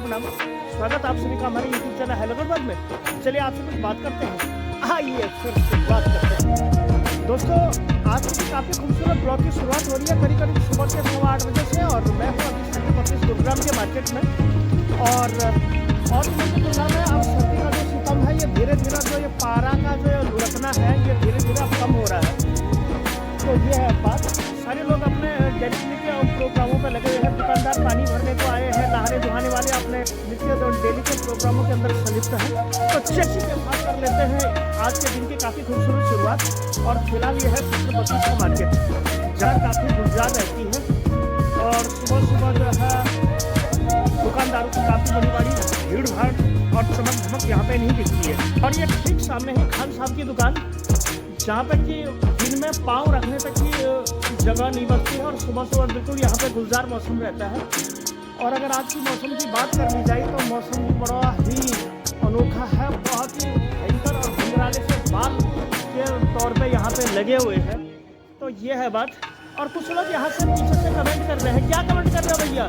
प्रणाम। स्वागत आप सभी का हमारे यूट्यूब चैनल हैदराबाद में। चलिए आपसे कुछ बात करते हैं। आइए फिर कुछ बात करते हैं। दोस्तों आज की काफ़ी खूबसूरत ब्लॉग की शुरुआत हो रही है करीब करीब सुबह के 8:15 बजे से, और मैं हूँ अभी सेक्टर 32 गुरुग्राम के मार्केट में। और दिनों की तुलना में अब सर्दी का जो सितम है ये धीरे धीरे जो ये पारा का जो लुढ़कना है ये धीरे धीरे अब कम हो रहा है। तो ये है बात। सारे लोग अपने डेली के प्रोग्रामों पर लगे हुए हैं। दुकानदार पानी भरने को आए हैं, नहाने धुहाने वाले अपने नित्य डेली के प्रोग्रामों के अंदर संलिप्त हैं। तो चेक के साथ कर लेते हैं आज के दिन की काफ़ी खूबसूरत शुरुआत। और फिलहाल ये है सेक्टर 32 का मार्केट, जहाँ काफ़ी गुलजार रहती है। और सुबह सुबह जो है दुकानदारों की काफ़ी बड़ी भीड़ भाड़ और चमक धमक यहाँ पे नहीं दिखती है। और ये ठीक सामने है खान साहब की दुकान, जहाँ पे कि दिन में पाँव रखने तक की जगह नहीं बचती है। और सुबह सुबह बिल्कुल यहाँ पे गुलजार मौसम रहता है। और अगर आज की मौसम की बात कर ली जाए तो मौसम भी बड़ा ही अनोखा है, बहुत ही भयंकर और घुंघराले से बाल के तौर पे यहाँ पे लगे हुए हैं। तो ये है बात। और कुछ लोग यहाँ से पीछे से कमेंट कर रहे हैं। क्या कमेंट कर रहे हो भैया?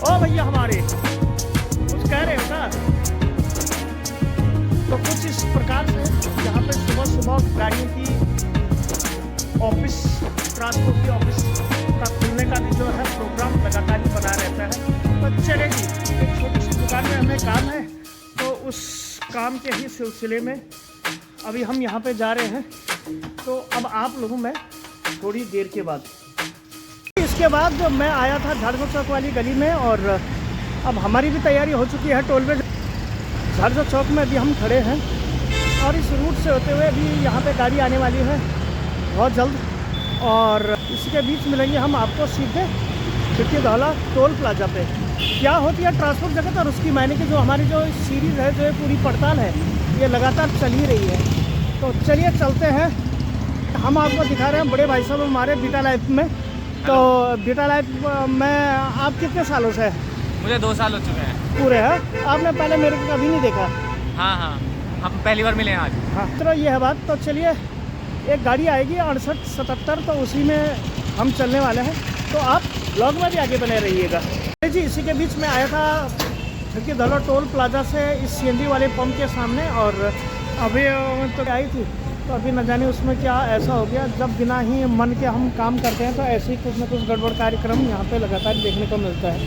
ओ भैया हमारे कुछ कह रहे हो क्या? तो कुछ इस प्रकार से यहाँ पे सुबह सुबह गाड़ियों की ऑफिस, ट्रांसपोर्ट की ऑफिस का खुलने का भी जो है प्रोग्राम लगातार ही बना रहता है। तो चलेगी, एक छोटी सी दुकान में हमें काम है, तो उस काम के ही सिलसिले में अभी हम यहाँ पे जा रहे हैं। तो अब आप लोगों में थोड़ी देर के बाद, इसके बाद मैं आया था झाड़ू चौक वाली गली में, और अब हमारी भी तैयारी हो चुकी है। टोल पे झाड़ू चौक में अभी हम खड़े हैं, और इस रूट से होते हुए अभी यहाँ पे गाड़ी आने वाली है बहुत जल्द। और इसके बीच मिलेंगे हम आपको सीधे खिड़की धौला टोल प्लाजा पे। क्या होती है ट्रांसपोर्ट जगत और उसकी मायने की जो हमारी जो सीरीज़ है, जो पूरी पड़ताल है, ये लगातार चल ही रही है। तो चलिए चलते हैं। हम आपको दिखा रहे हैं बड़े भाई साहब हमारे बीटा लाइफ में। तो बीटा लाइफ में आप कितने सालों से? मुझे 2 साल हो चुके हैं पूरे हैं। आपने पहले मेरे को कभी नहीं देखा? हाँ, हम पहली बार मिले हैं आज। हाँ चलो ये है बात। तो चलिए एक गाड़ी आएगी 6877, तो उसी में हम चलने वाले हैं। तो आप ब्लॉग में भी आगे बने रहिएगा जी। इसी के बीच में आया था खिड़की धौला टोल प्लाजा से इस CNG वाले पंप के सामने, और अभी तो आई थी, तो अभी न जाने उसमें क्या ऐसा हो गया। जब बिना ही मन के हम काम करते हैं तो ऐसे ही कुछ न कुछ गड़बड़ कार्यक्रम यहाँ पे लगातार देखने को मिलता है।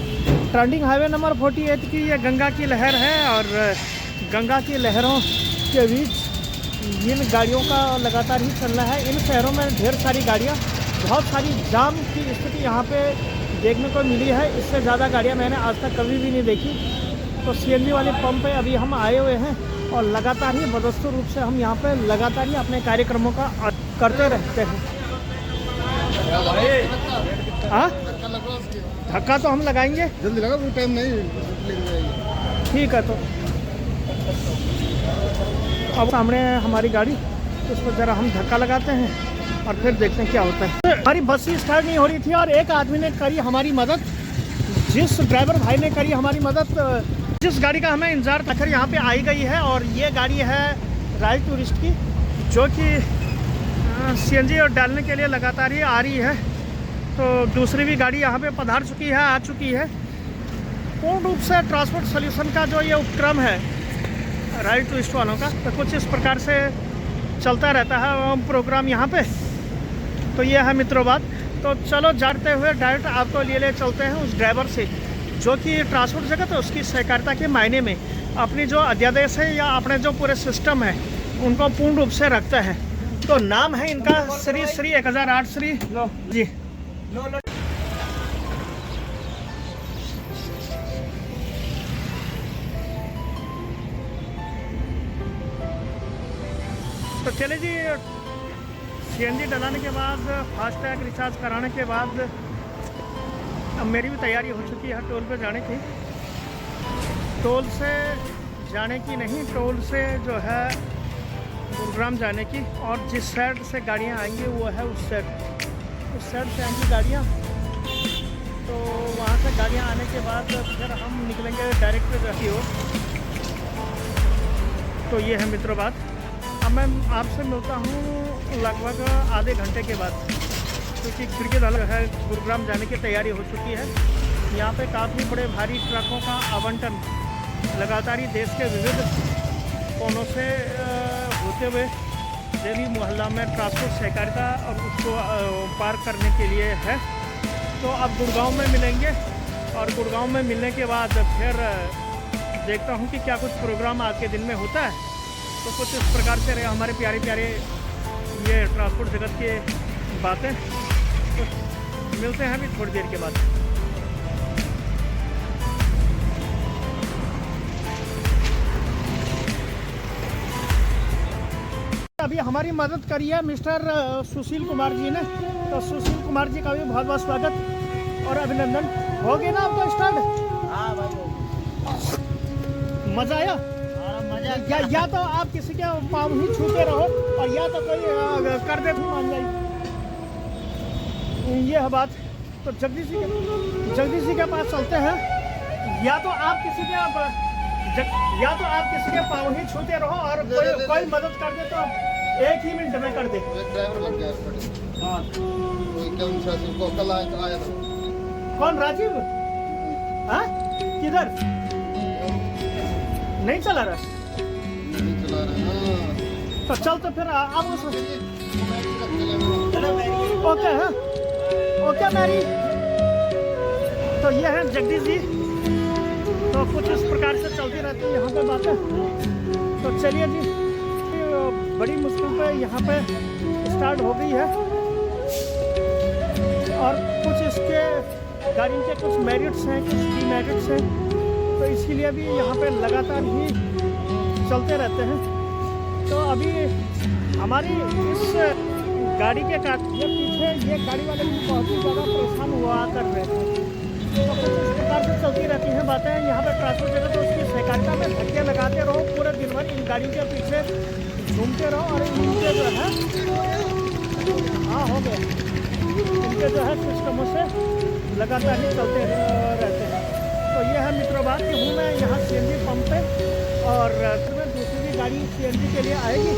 ट्रेंडिंग हाईवे नंबर 48 की ये गंगा की लहर है, और गंगा की लहरों के बीच इन गाड़ियों का लगातार ही चलना है। इन शहरों में ढेर सारी गाड़ियाँ, बहुत सारी जाम की स्थिति यहाँ पे देखने को मिली है। इससे ज़्यादा गाड़ियाँ मैंने आज तक कभी भी नहीं देखी। तो CNG वाले पंप पे अभी हम आए हुए हैं, और लगातार ही बदस्तूर रूप से हम यहाँ पे लगातार ही अपने कार्यक्रमों का करते रहते हैं। हाँ धक्का तो हम लगाएंगे, जल्दी लगा, कोई टाइम नहीं। ठीक है। तो अब सामने हमारी गाड़ी, उस पर ज़रा हम धक्का लगाते हैं और फिर देखते हैं क्या होता है। हमारी बस ही स्टार्ट नहीं हो रही थी, और एक आदमी ने करी हमारी मदद। जिस ड्राइवर भाई ने करी हमारी मदद, जिस गाड़ी का हमें इंतजार था, आखिर यहाँ पे आई गई है। और ये गाड़ी है राज टूरिस्ट की, जो कि CNG और डालने के लिए लगातार ही आ रही है। तो दूसरी भी गाड़ी यहाँ पे पधार चुकी है, आ चुकी है। पूर्ण रूप से ट्रांसपोर्ट सोल्यूशन का जो ये उपक्रम है राइड टूरिस्ट वालों का, तो कुछ इस प्रकार से चलता रहता है प्रोग्राम यहाँ पे। तो ये है मित्रों बात। तो चलो जाते हुए डायरेक्ट आपको ले चलते हैं उस ड्राइवर से, जो कि ट्रांसपोर्ट जगत है उसकी सहकारिता के मायने में अपनी जो अध्यादेश है या अपने जो पूरे सिस्टम है उनको पूर्ण रूप से रखता है। तो नाम है इनका श्री 1008 श्री जी। तो चले जी, CNG डलाने के बाद, फास्टैग रिचार्ज कराने के बाद अब मेरी भी तैयारी हो चुकी है टोल पे जाने की। टोल से जाने की नहीं, टोल से जो है गुरुग्राम जाने की। और जिस साइड से गाड़ियाँ आएंगी वो है उस साइड से आएंगी गाड़ियाँ। तो वहाँ से गाड़ियाँ आने के बाद फिर हम निकलेंगे डायरेक्ट की ओर। तो ये है मित्रों बात। अब मैं आपसे मिलता हूँ लगभग आधे घंटे के बाद, क्योंकि खिड़की धौला है गुरुग्राम जाने की तैयारी हो चुकी है। यहाँ पे काफ़ी बड़े भारी ट्रकों का आवंटन लगातार ही देश के विविध कोनों से होते हुए देवी मोहल्ला में ट्रांसपोर्ट सहकारिता और उसको पार करने के लिए है। तो अब गुड़गांव में मिलेंगे और गुड़गांव में मिलने के बाद फिर देखता हूँ कि क्या कुछ प्रोग्राम आज के दिन में होता है। तो कुछ इस प्रकार से रहे हमारे प्यारे प्यारे ये ट्रांसपोर्ट जगत की बातें। तो मिलते हैं अभी थोड़ी देर के बाद। अभी हमारी मदद करी है मिस्टर सुशील कुमार जी ने। तो सुशील कुमार जी का भी बहुत बहुत स्वागत और अभिनंदन। हो गया ना आपका स्टार्ट? हाँ भाई, मजा आया? मजा या तो आप किसी के पाँव ही छूते रहो और या तो कोई कर दे तो मान जाए। ये है बात। तो जगदीश जी के पास चलते हैं। या तो आप किसी के पाँव ही छूते रहो और कोई मदद कर दे तो 1 ही मिनट में कर दे। एक ड्राइवर लग गया इस हाँ, कोई कौन सा को कल आया था। कौन? राजीव? हाँ, किधर? नहीं चला रहा? नहीं चला रहा। तो चल तो फिर आप ओके है। Okay Mary. तो ये है जगदीश जी। तो कुछ इस प्रकार से चलती रहती है यहाँ पे बातें। तो चलिए जी, बड़ी मुश्किल पे यहाँ पे स्टार्ट हो गई है और कुछ इसके गाड़ी के कुछ मेरिट्स हैं, कुछ डीमेरिट्स हैं। तो इसीलिए भी यहाँ पे लगातार ही चलते रहते हैं। तो अभी हमारी इस गाड़ी के पीछे ये गाड़ी वाले भी बहुत ही ज़्यादा परेशान हुआ कर रहे थे। तो कुछ इस प्रकार से चलती रहती हैं बातें यहाँ पे ट्रांसपोर्ट जगह। तो उसकी सहकारिता में धक्के लगाते रहो, पूरे दिन भर इन गाड़ियों के पीछे घूमते रहो और इनके जो है हाँ हो गए इनके जो है सिस्टमों से लगातार ही चलते रहते हैं। तो ये है मित्रों बात कि हूँ मैं यहाँ CNG पंप पे और फिर दूसरी भी गाड़ी CNG के लिए आएगी।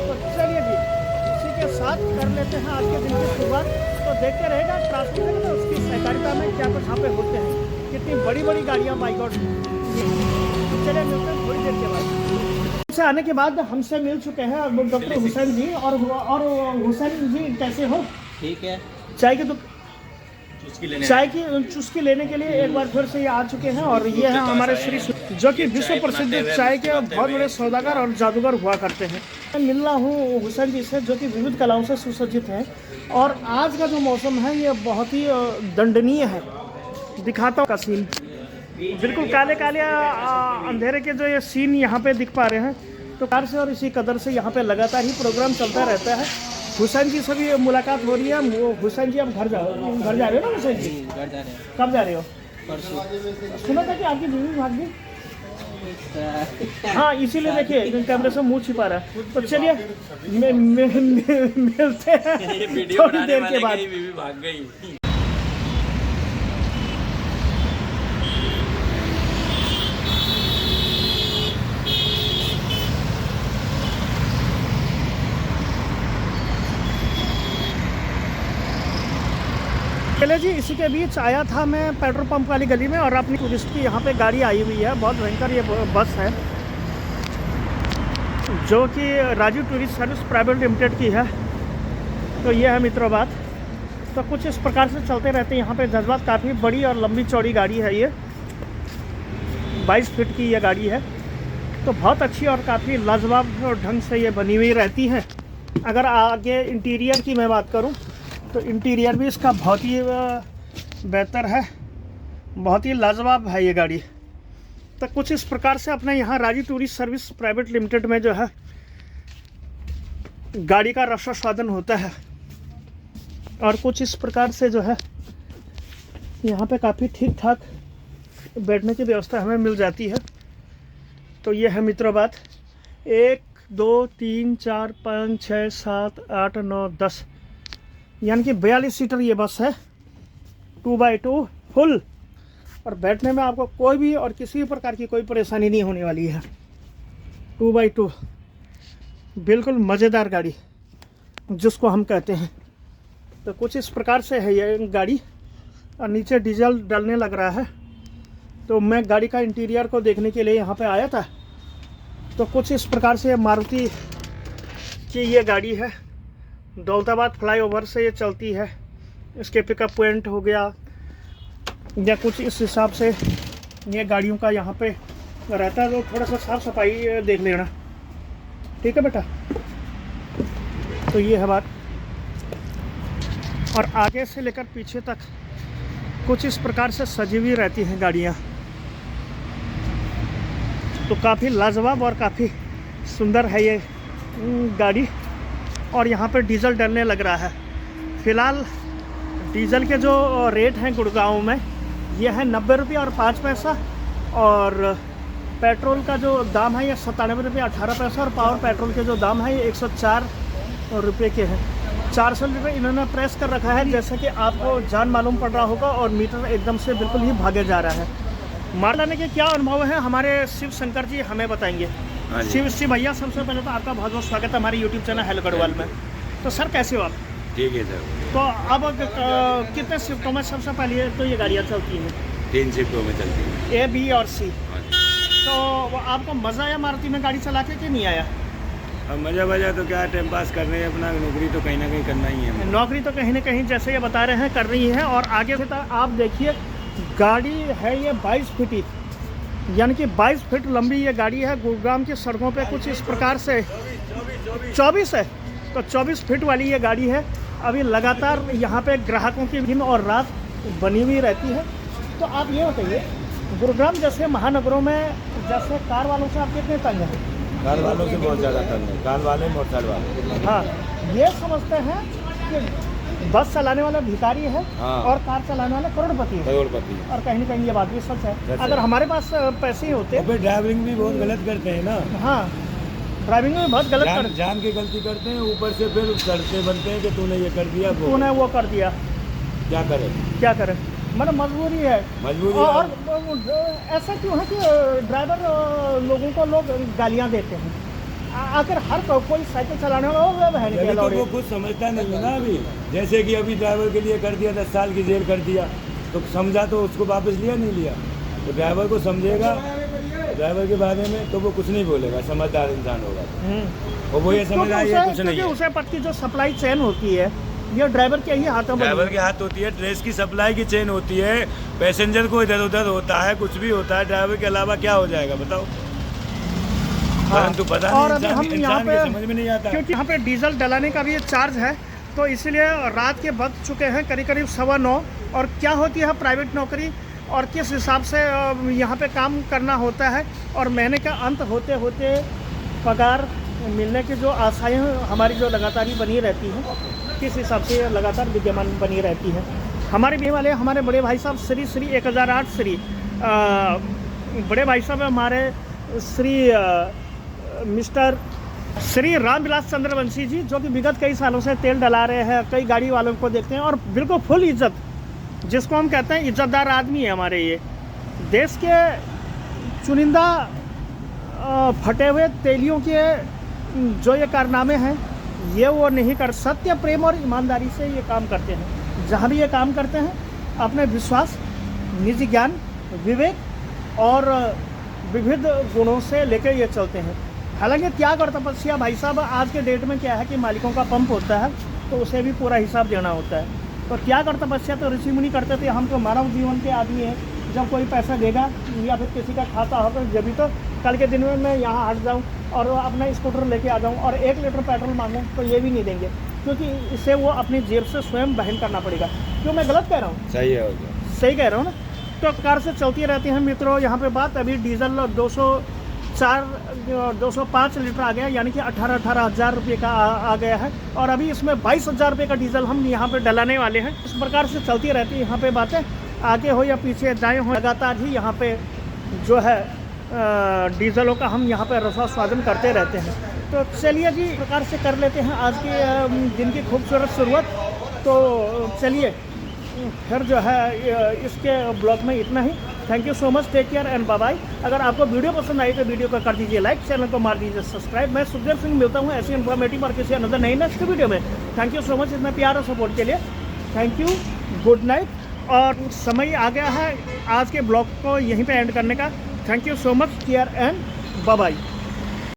तो चलिए जी, इसी के साथ कर लेते हैं आज के दिन की शुरुआत। तो देखते रहेगा ट्रांसपोर्ट में उसकी सहकारिता में क्या कुछ यहाँ पे होते हैं, कितनी बड़ी बड़ी गाड़ियाँ बाइक और। चलिए मिलते हैं थोड़ी देर के बाद। से आने के बाद हमसे मिल चुके हैं डॉक्टर हुसैन जी। और हुसैन जी कैसे हो? ठीक है। चाय की चुस्की लेने के लिए एक बार फिर से ये आ चुके हैं। और ये है हमारे श्री जो कि विश्व प्रसिद्ध चाय के बहुत बड़े सौदागर और जादूगर हुआ करते हैं। मैं मिल रहा हूँ हुसैन जी से जो कि विविध कलाओं से सुसज्जित हैं। और आज का जो मौसम है ये बहुत ही दंडनीय है। दिखाता हूँ का सीन, बिल्कुल काले काले अंधेरे के जो ये सीन यहाँ पे दिख पा रहे हैं। तो कार से और इसी कदर से यहाँ पे लगातार ही प्रोग्राम चलता रहता है। हुसैन जी से भी मुलाकात हो रही है। हुसैन जी अब घर जा रहे हो ना? हुसैन जी घर जा रहे हैं कब जा रहे हो? परसों। सुना था कि आपकी बीवी भाग गई। हाँ, इसीलिए देखिए कैमरे से मुंह छिपा रहा है। तो चलिए मिलते हैं थोड़ी देर के बाद। बीवी भाग गई। चले जी, इसी के बीच आया था मैं पेट्रोल पंप वाली गली में और अपनी टूरिस्ट की यहाँ पे गाड़ी आई हुई है। बहुत भयंकर ये बस है जो कि Raju tourist service private limited की है। तो ये है मित्रों बात। तो कुछ इस प्रकार से चलते रहते हैं यहाँ पे जज्बात। काफ़ी बड़ी और लंबी चौड़ी गाड़ी है ये, 22 फीट की ये गाड़ी है। तो बहुत अच्छी और काफ़ी लाजवाब ढंग से ये बनी हुई रहती है। अगर आगे इंटीरियर की मैं बात करूँ तो इंटीरियर भी इसका बहुत ही बेहतर है, बहुत ही लाजवाब है ये गाड़ी। तो कुछ इस प्रकार से अपने यहाँ राजी टूरिस्ट सर्विस प्राइवेट लिमिटेड में जो है गाड़ी का रक्षा स्वादन होता है। और कुछ इस प्रकार से जो है यहाँ पे काफ़ी ठीक ठाक बैठने की व्यवस्था हमें मिल जाती है। तो ये है मित्रों बात। 1 2 3 4 5 6 7 8 9 10 यानी कि 42 सीटर ये बस है, 2x2 फुल। और बैठने में आपको कोई भी और किसी भी प्रकार की कोई परेशानी नहीं होने वाली है। 2x2 बिल्कुल मज़ेदार गाड़ी जिसको हम कहते हैं। तो कुछ इस प्रकार से है ये गाड़ी। और नीचे डीजल डलने लग रहा है। तो मैं गाड़ी का इंटीरियर को देखने के लिए यहाँ पे आया था। तो कुछ इस प्रकार से मारुति की ये गाड़ी है। दौलताबाद फ्लाईओवर से ये चलती है। इसके पिकअप पॉइंट हो गया या कुछ इस हिसाब से ये गाड़ियों का यहाँ पे रहता है। तो थोड़ा सा साफ़ सफाई देख लेना, ठीक है बेटा। तो ये है बात। और आगे से लेकर पीछे तक कुछ इस प्रकार से सजी हुई रहती हैं गाड़ियाँ। तो काफ़ी लाजवाब और काफ़ी सुंदर है ये गाड़ी। और यहाँ पे डीजल डलने लग रहा है। फ़िलहाल डीजल के जो रेट हैं गुड़गांव में ये है 90 रुपये और 5 पैसा। और पेट्रोल का जो दाम है ये 97 रुपये 18 पैसा। और पावर पेट्रोल के जो दाम है ये 104 रुपये के हैं। 400 रुपये इन्होंने प्रेस कर रखा है, जैसे कि आपको जान मालूम पड़ रहा होगा। और मीटर एकदम से बिल्कुल ही भागे जा रहा है। मार लाने के क्या अनुभव है हमारे शिव शंकर जी हमें बताएंगे। शिव भैया, सबसे पहले तो आपका बहुत बहुत स्वागत है हमारे यूट्यूब चैनल हेलो गढ़वाल में। तो सर कैसे हो आप? ठीक है सर। तो अब कितने शिफ्टों में सबसे पहले तो ये गाड़ियाँ चलती हैं? 3 शिफ्टों में चलती है, A, B और C। तो आपको मज़ा आया मारुति में गाड़ी चला के कि नहीं आया? अब मज़ा बजा तो क्या, टाइम पास कर रहे हैं अपना, नौकरी तो कहीं ना कहीं करना ही है। नौकरी तो कहीं ना कहीं जैसे ये बता रहे हैं कर रही है। और आगे से तो आप देखिए गाड़ी है ये 22 फीट, यानी कि 22 फीट लंबी ये गाड़ी है। गुरुग्राम की सड़कों पे कुछ इस प्रकार से 24 है, तो 24 फीट वाली ये गाड़ी है। अभी लगातार यहाँ पे ग्राहकों की दिन और रात बनी हुई रहती है। तो आप ये बताइए, गुरुग्राम जैसे महानगरों में जैसे कार वालों से आप कितने तंग हैं? कार वालों से बहुत ज़्यादा तंग है, कार वाले मोटरसाइकिल वाले। हाँ, ये समझते हैं कि बस चलाने वाला भिखारी है। हाँ। और कार चलाने वाला करोड़पति है। करोड़पति। और कहीं ना कहीं ये बात भी सच है। अगर हमारे पास पैसे ही होते। फिर ड्राइविंग भी बहुत गलत करते हैं ना। हाँ, ड्राइविंग में बहुत गलत कर जान के गलती करते हैं, ऊपर से फिर चढ़ते बनते हैं कि तूने ये कर दिया, तूने वो कर दिया। क्या करे, क्या करे, मतलब मजबूरी है। मजबूरी। और ऐसा क्यों है कि ड्राइवर लोगों को लोग गालियाँ देते हैं? आखिर हर कोई साइकिल चलाने वाला तो वो कुछ समझता नहीं है ना। अभी जैसे कि अभी ड्राइवर के लिए कर दिया 10 साल की जेल कर दिया, तो समझा तो उसको वापस लिया नहीं लिया। तो ड्राइवर को समझेगा ड्राइवर के बारे में तो वो कुछ नहीं बोलेगा, समझदार इंसान होगा। और वो ये समझ रहा है कुछ नहीं है। उसे पद की जो सप्लाई चेन होती है ये ड्राइवर के ही हाथों में, ड्राइवर के हाथ होती है। ड्रेस की सप्लाई की चेन होती है, पैसेंजर को इधर उधर होता है, कुछ भी होता है। ड्राइवर के अलावा क्या हो जाएगा बताओ। परंतु पता और नहीं, अभी हम यहाँ पे समझ में नहीं आता, क्योंकि यहाँ पे डीजल डलाने का भी ये चार्ज है। तो इसलिए रात के बज चुके हैं करीब 9:15। और क्या होती है प्राइवेट नौकरी और किस हिसाब से यहाँ पे काम करना होता है, और महीने का अंत होते होते पगार मिलने की जो आशाएं हमारी जो लगातार ही बनी रहती हैं, किस हिसाब से लगातार विद्यमान बनी रहती है। हमारे भी वाले हमारे बड़े भाई साहब श्री 1008 श्री बड़े भाई साहब हमारे श्री मिस्टर श्री रामविलास चंद्रवंशी जी, जो कि विगत कई सालों से तेल डला रहे हैं, कई गाड़ी वालों को देखते हैं। और बिल्कुल फुल इज्जत, जिसको हम कहते हैं इज्जतदार आदमी है हमारे ये देश के चुनिंदा फटे हुए तेलियों के जो ये कारनामे हैं ये वो नहीं कर। सत्य, प्रेम और ईमानदारी से ये काम करते हैं। जहाँ भी ये काम करते हैं अपने विश्वास, निजी ज्ञान, विवेक और विविध गुणों से लेकर ये चलते हैं। हालांकि त्याग और तपस्या भाई साहब आज के डेट में क्या है कि मालिकों का पंप होता है तो उसे भी पूरा हिसाब देना होता है। तो त्याग और तपस्या तो ऋषि मुनि करते थे, हम तो मानव जीवन के आदमी हैं। जब कोई पैसा देगा या फिर किसी का खाता होगा जब तो कल के दिन में मैं यहाँ हट जाऊँ और अपना स्कूटर लेके आ जाऊँ और 1 लीटर पेट्रोल मांगूँ तो ये भी नहीं देंगे, क्योंकि इसे वो अपनी जेब से स्वयं वहन करना पड़ेगा। क्यों मैं गलत कह रहा हूँ? सही है, सही कह रहा हूँ ना। तो कार से चलती रहती हैं मित्रों। यहाँ पे बात अभी डीजल 205 लीटर आ गया, यानी कि 18,000 रुपये का आ गया है। और अभी इसमें 22,000 रुपये का डीजल हम यहाँ पे डलाने वाले हैं। इस प्रकार से चलती रहती है यहाँ पे बातें, आगे हो या पीछे दाएं हो, लगातार ही यहाँ पे जो है डीजलों का हम यहाँ पे रसास्वादन करते रहते हैं। तो चलिए जी, इस प्रकार से कर लेते हैं आज के दिन की खूबसूरत शुरुआत। तो चलिए फिर जो है इसके ब्लॉग में इतना ही। Thank you so much, take care and bye bye. अगर आपको वीडियो पसंद आई तो वीडियो को कर दीजिए लाइक, चैनल को मार दीजिए सब्सक्राइब। मैं सुखदेव सिंह मिलता हूँ ऐसी इन्फॉर्मेटिव और किसी अनदर नई नेक्स्ट वीडियो में। थैंक यू सो मच इतना प्यार और सपोर्ट के लिए। थैंक यू, गुड नाइट, और समय आ गया है आज के ब्लॉग को यहीं पे एंड करने का। Thank you so much, care and bye bye.